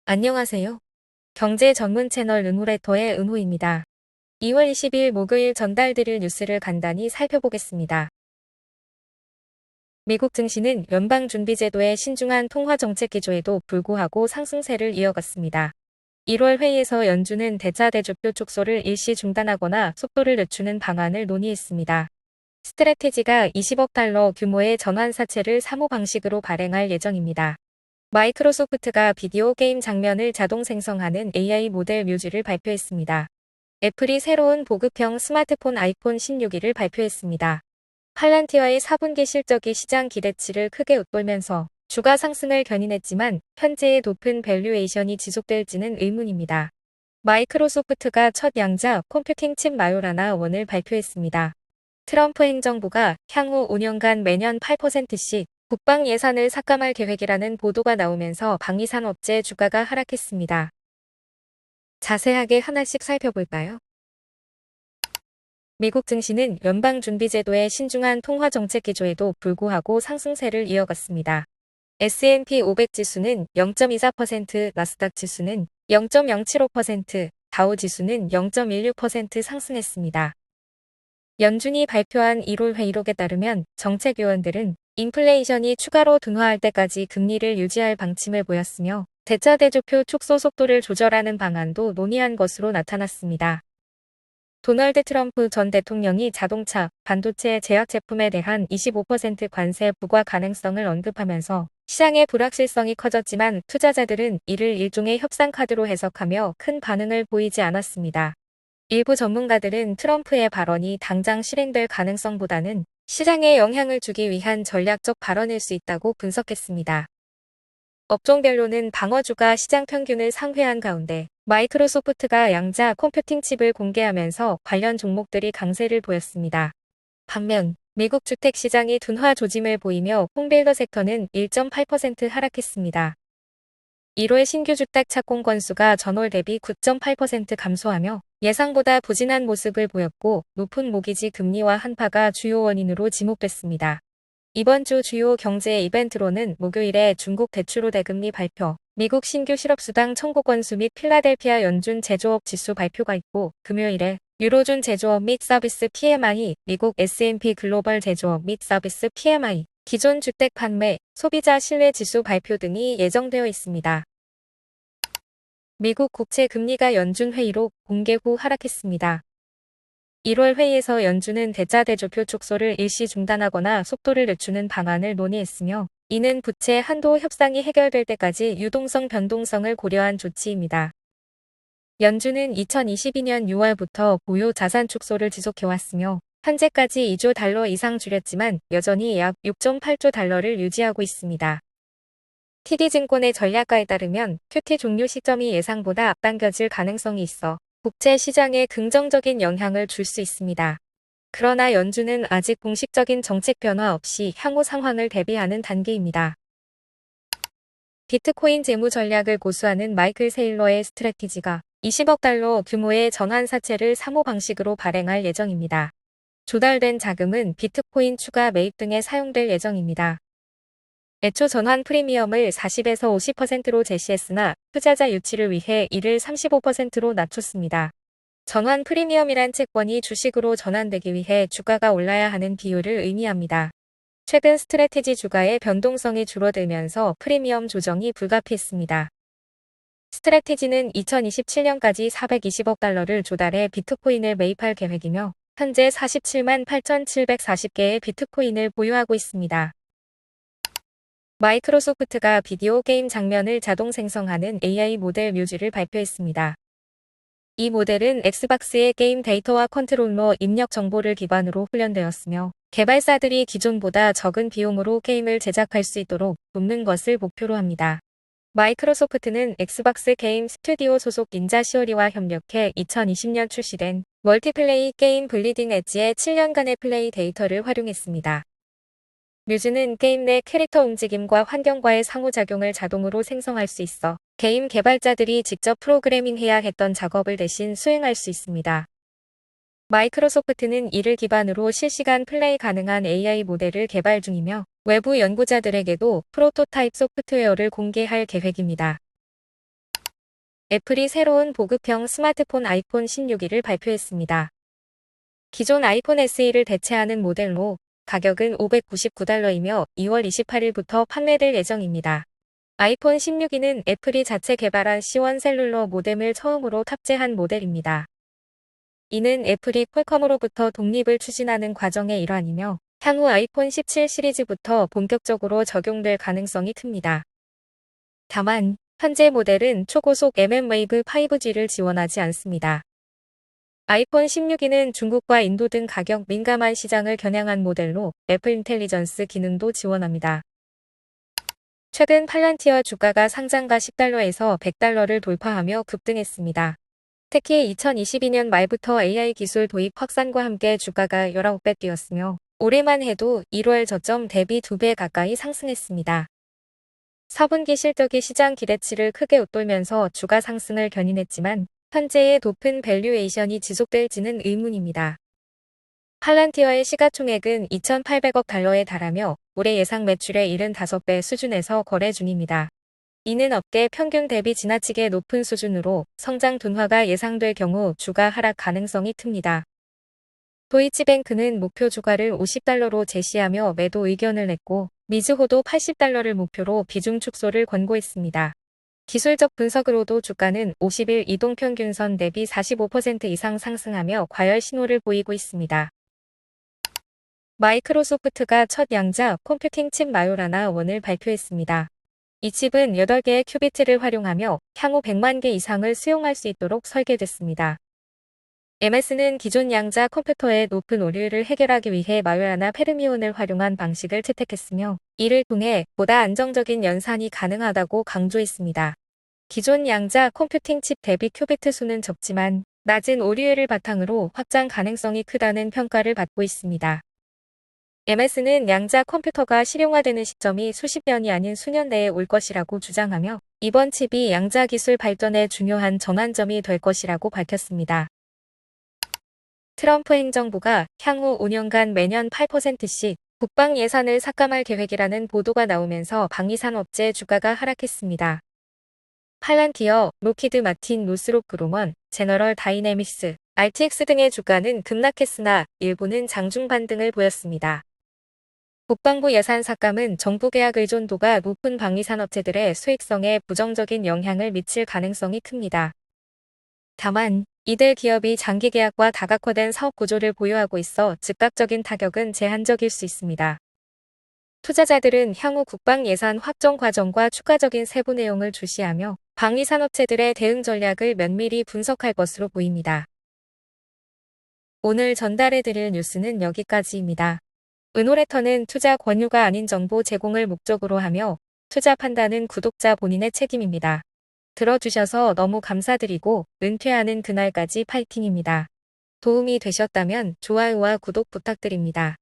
안녕하세요. 경제 전문 채널 은호레터의 은호입니다. 2월 20일 목요일 전달드릴 뉴스를 간단히 살펴보겠습니다. 미국 증시는 연방준비제도의 신중한 통화정책 기조에도 불구하고 상승세를 이어갔습니다. 1월 회의에서 연준은 대차대조표 축소를 일시 중단하거나 속도를 늦추는 방안을 논의했습니다. 스트래티지가 20억 달러 규모의 전환사채를 사모 방식으로 발행할 예정입니다. 마이크로소프트가 비디오 게임 장면을 자동 생성하는 AI 모델 뮤즈를 발표했습니다. 애플이 새로운 보급형 스마트폰 아이폰 16을 발표했습니다. 팔란티아의 4분기 실적이 시장 기대치를 크게 웃돌면서 주가 상승을 견인했지만 현재의 높은 밸류에이션이 지속될지는 의문입니다. 마이크로소프트가 첫 양자 컴퓨팅 칩 마요라나 1을 발표했습니다. 트럼프 행정부가 향후 5년간 매년 8%씩 국방 예산을 삭감할 계획이라는 보도가 나오면서 방위산 업체 주가가 하락했습니다. 자세하게 하나씩 살펴볼까요? 미국 증시는 연방준비제도의 신중한 통화정책 기조에도 불구하고 상승세를 이어갔습니다. S&P 500 지수는 0.24%, 나스닥 지수는 0.075%, 다우 지수는 0.16% 상승했습니다. 연준이 발표한 1월 회의록에 따르면 정책위원들은 인플레이션이 추가로 둔화할 때까지 금리를 유지할 방침을 보였으며 대차대조표 축소 속도를 조절하는 방안도 논의한 것으로 나타났습니다. 도널드 트럼프 전 대통령이 자동차, 반도체 제약 제품에 대한 25% 관세 부과 가능성을 언급하면서 시장의 불확실성이 커졌지만 투자자들은 이를 일종의 협상 카드로 해석하며 큰 반응을 보이지 않았습니다. 일부 전문가들은 트럼프의 발언이 당장 실행될 가능성보다는 시장에 영향을 주기 위한 전략적 발언일 수 있다고 분석했습니다. 업종별로는 방어주가 시장 평균을 상회한 가운데 마이크로소프트가 양자 컴퓨팅 칩을 공개하면서 관련 종목들이 강세를 보였습니다. 반면 미국 주택시장이 둔화 조짐을 보이며 홈빌더 섹터는 1.8% 하락했습니다. 1월 신규 주택 착공 건수가 전월 대비 9.8% 감소하며 예상보다 부진한 모습을 보였고 높은 모기지 금리와 한파가 주요 원인으로 지목됐습니다. 이번 주 주요 경제 이벤트로는 목요일에 중국 대출호 대금리 발표, 미국 신규 실업수당 청구 건수 및 필라델피아 연준 제조업 지수 발표가 있고 금요일에 유로존 제조업 및 서비스 PMI, 미국 S&P 글로벌 제조업 및 서비스 PMI, 기존 주택 판매, 소비자 신뢰 지수 발표 등이 예정되어 있습니다. 미국 국채 금리가 연준 회의록 공개 후 하락했습니다. 1월 회의에서 연준은 대차대조표 축소를 일시 중단하거나 속도를 늦추는 방안을 논의했으며 이는 부채 한도 협상이 해결될 때까지 유동성 변동성을 고려한 조치입니다. 연준은 2022년 6월부터 보유 자산 축소를 지속해왔으며 현재까지 2조 달러 이상 줄였지만 여전히 약 6.8조 달러를 유지하고 있습니다. TD증권의 전략가에 따르면 QT 종료 시점이 예상보다 앞당겨질 가능성이 있어 국채 시장에 긍정적인 영향을 줄 수 있습니다. 그러나 연준은 아직 공식적인 정책 변화 없이 향후 상황을 대비하는 단계입니다. 비트코인 재무 전략을 고수하는 마이클 세일러의 스트래티지가 20억 달러 규모의 전환사채를 사모 방식으로 발행할 예정입니다. 조달된 자금은 비트코인 추가 매입 등에 사용될 예정입니다. 애초 전환 프리미엄을 40에서 50%로 제시했으나 투자자 유치를 위해 이를 35%로 낮췄습니다. 전환 프리미엄이란 채권이 주식으로 전환되기 위해 주가가 올라야 하는 비율을 의미합니다. 최근 스트래티지 주가의 변동성이 줄어들면서 프리미엄 조정이 불가피했습니다. 스트래티지는 2027년까지 420억 달러를 조달해 비트코인을 매입할 계획이며 현재 47만 8,740개의 비트코인을 보유하고 있습니다. 마이크로소프트가 비디오 게임 장면을 자동 생성하는 AI 모델 뮤즈를 발표했습니다. 이 모델은 엑스박스의 게임 데이터와 컨트롤러 입력 정보를 기반으로 훈련되었으며 개발사들이 기존보다 적은 비용으로 게임을 제작할 수 있도록 돕는 것을 목표로 합니다. 마이크로소프트는 엑스박스 게임 스튜디오 소속 닌자 시오리와 협력해 2020년 출시된 멀티플레이 게임 블리딩 엣지의 7년간의 플레이 데이터를 활용했습니다. 뮤즈는 게임 내 캐릭터 움직임과 환경과의 상호작용을 자동으로 생성할 수 있어 게임 개발자들이 직접 프로그래밍해야 했던 작업을 대신 수행할 수 있습니다. 마이크로소프트는 이를 기반으로 실시간 플레이 가능한 AI 모델을 개발 중이며 외부 연구자들에게도 프로토타입 소프트웨어를 공개할 계획입니다. 애플이 새로운 보급형 스마트폰 아이폰 16을 발표했습니다. 기존 아이폰 SE를 대체하는 모델로 가격은 $599이며 2월 28일부터 판매될 예정입니다. 아이폰 16은 애플이 자체 개발한 C1 셀룰러 모뎀을 처음으로 탑재한 모델입니다. 이는 애플이 퀄컴으로부터 독립을 추진하는 과정의 일환이며 향후 아이폰 17 시리즈부터 본격적으로 적용될 가능성이 큽니다. 다만 현재 모델은 초고속 mmWave 5G를 지원하지 않습니다. 아이폰 16은 중국과 인도 등 가격 민감한 시장을 겨냥한 모델로 애플 인텔리전스 기능도 지원합니다. 최근 팔란티어 주가가 상장가 $10에서 $100를 돌파하며 급등했습니다. 특히 2022년 말부터 AI 기술 도입 확산과 함께 주가가 19배 뛰었으며 올해만 해도 1월 저점 대비 2배 가까이 상승했습니다. 4분기 실적이 시장 기대치를 크게 웃돌면서 주가 상승을 견인했지만 현재의 높은 밸류에이션이 지속될지는 의문입니다. 팔란티어의 시가총액은 $2,800억 달하며 올해 예상 매출의 75배 수준에서 거래 중입니다. 이는 업계 평균 대비 지나치게 높은 수준으로 성장 둔화가 예상될 경우 주가 하락 가능성이 큽니다. 도이치뱅크는 목표 주가를 $50로 제시하며 매도 의견을 냈고 미즈호도 $80를 목표로 비중 축소를 권고했습니다. 기술적 분석으로도 주가는 50일 이동평균선 대비 45% 이상 상승하며 과열 신호를 보이고 있습니다. 마이크로소프트가 첫 양자 컴퓨팅 칩 마요라나 1을 발표했습니다. 이 칩은 8개의 큐비트를 활용하며 향후 100만 개 이상을 수용할 수 있도록 설계됐습니다. MS는 기존 양자 컴퓨터의 높은 오류를 해결하기 위해 마요라나 페르미온을 활용한 방식을 채택했으며 이를 통해 보다 안정적인 연산이 가능하다고 강조했습니다. 기존 양자 컴퓨팅 칩 대비 큐비트 수는 적지만 낮은 오류율을 바탕으로 확장 가능성이 크다는 평가를 받고 있습니다. MS는 양자 컴퓨터가 실용화되는 시점이 수십 년이 아닌 수년 내에 올 것이라고 주장하며 이번 칩이 양자 기술 발전의 중요한 전환점이 될 것이라고 밝혔습니다. 트럼프 행정부가 향후 5년간 매년 8%씩 국방 예산을 삭감할 계획이라는 보도가 나오면서 방위산업체 주가가 하락했습니다. 팔란티어, 로키드 마틴, 노스롭 그루먼, 제너럴 다이내믹스, RTX 등의 주가는 급락했으나 일부는 장중 반등을 보였습니다. 국방부 예산 삭감은 정부 계약 의존도가 높은 방위산업체들의 수익성에 부정적인 영향을 미칠 가능성이 큽니다. 다만 이들 기업이 장기 계약과 다각화된 사업 구조를 보유하고 있어 즉각적인 타격은 제한적일 수 있습니다. 투자자들은 향후 국방 예산 확정 과정과 추가적인 세부 내용을 주시하며 방위산업체들의 대응 전략을 면밀히 분석할 것으로 보입니다. 오늘 전달해드릴 뉴스는 여기까지입니다. 은호레터는 투자 권유가 아닌 정보 제공을 목적으로 하며 투자 판단은 구독자 본인의 책임입니다. 들어주셔서 너무 감사드리고 은퇴하는 그날까지 파이팅입니다. 도움이 되셨다면 좋아요와 구독 부탁드립니다.